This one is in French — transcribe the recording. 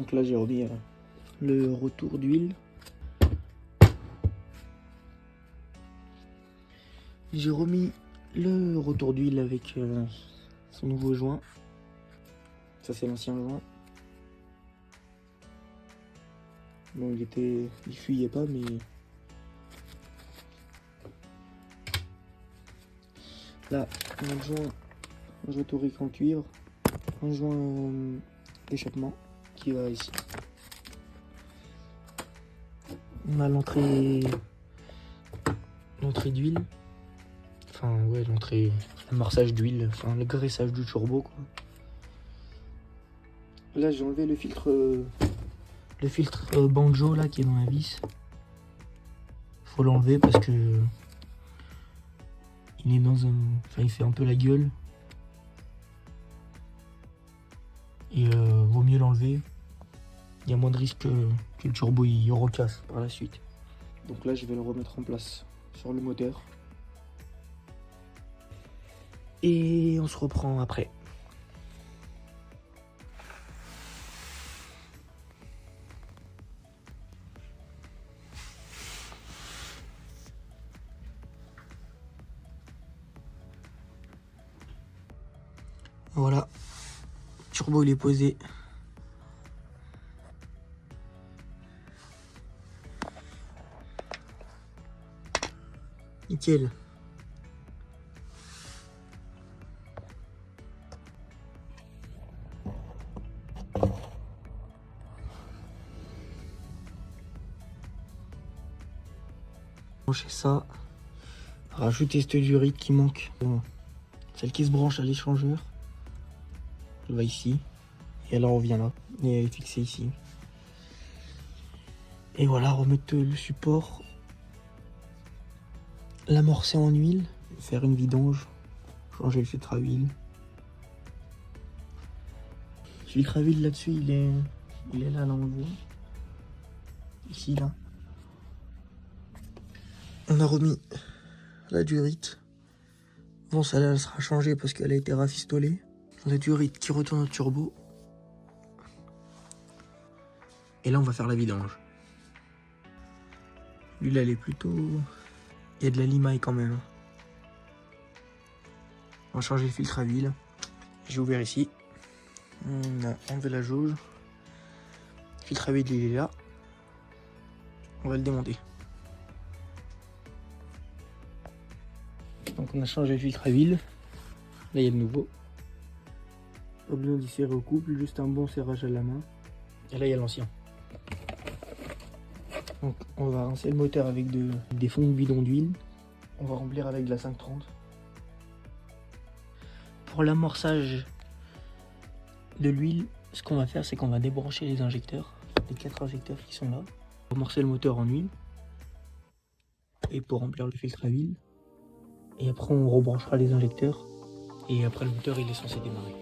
Donc là j'ai remis le retour d'huile. J'ai remis le retour d'huile avec son nouveau joint. Ça c'est l'ancien joint. Bon il fuyait pas mais... Là, un joint torique en cuivre, un joint d'échappement qui va ici. On a l'entrée d'huile, enfin ouais l'amorçage d'huile, enfin le graissage du turbo quoi. Là j'ai enlevé le filtre banjo là qui est dans la vis. Faut l'enlever parce que il est il fait un peu la gueule. Et vaut mieux l'enlever. Il y a moins de risque que le turbo il recasse par la suite. Donc là je vais le remettre en place sur le moteur. Et on se reprend après. Voilà, le turbo il est posé. Nickel. Brancher ça. Rajouter cette durite qui manque. Bon, celle qui se branche à l'échangeur. Elle va ici. Et elle revient là. Et elle est fixée ici. Et voilà, remettre le support. L'amorcer en huile. Faire une vidange. Changer le filtre à huile. Le filtre à huile là-dessus, il est là, on le voit. Ici, là. On a remis la durite. Bon, celle-là, elle sera changée parce qu'elle a été rafistolée. La durite qui retourne au turbo. Et là, on va faire la vidange. L'huile, elle est plutôt... Il y a de la limaille quand même. On va changer le filtre à huile. J'ai ouvert ici. On a enlevé la jauge. Le filtre à huile, il est là. On va le démonter. Donc on a changé le filtre à huile. Là, il y a le nouveau. Pas besoin d'y serrer au couple, juste un bon serrage à la main. Et là, il y a l'ancien. Donc on va rincer le moteur avec des fonds de bidon d'huile. On va remplir avec de la 530. Pour l'amorçage de l'huile, ce qu'on va faire, c'est qu'on va débrancher les injecteurs, les 4 injecteurs qui sont là. Amorcer le moteur en huile. Et pour remplir le filtre à huile. Et après on rebranchera les injecteurs. Et après le moteur il est censé démarrer.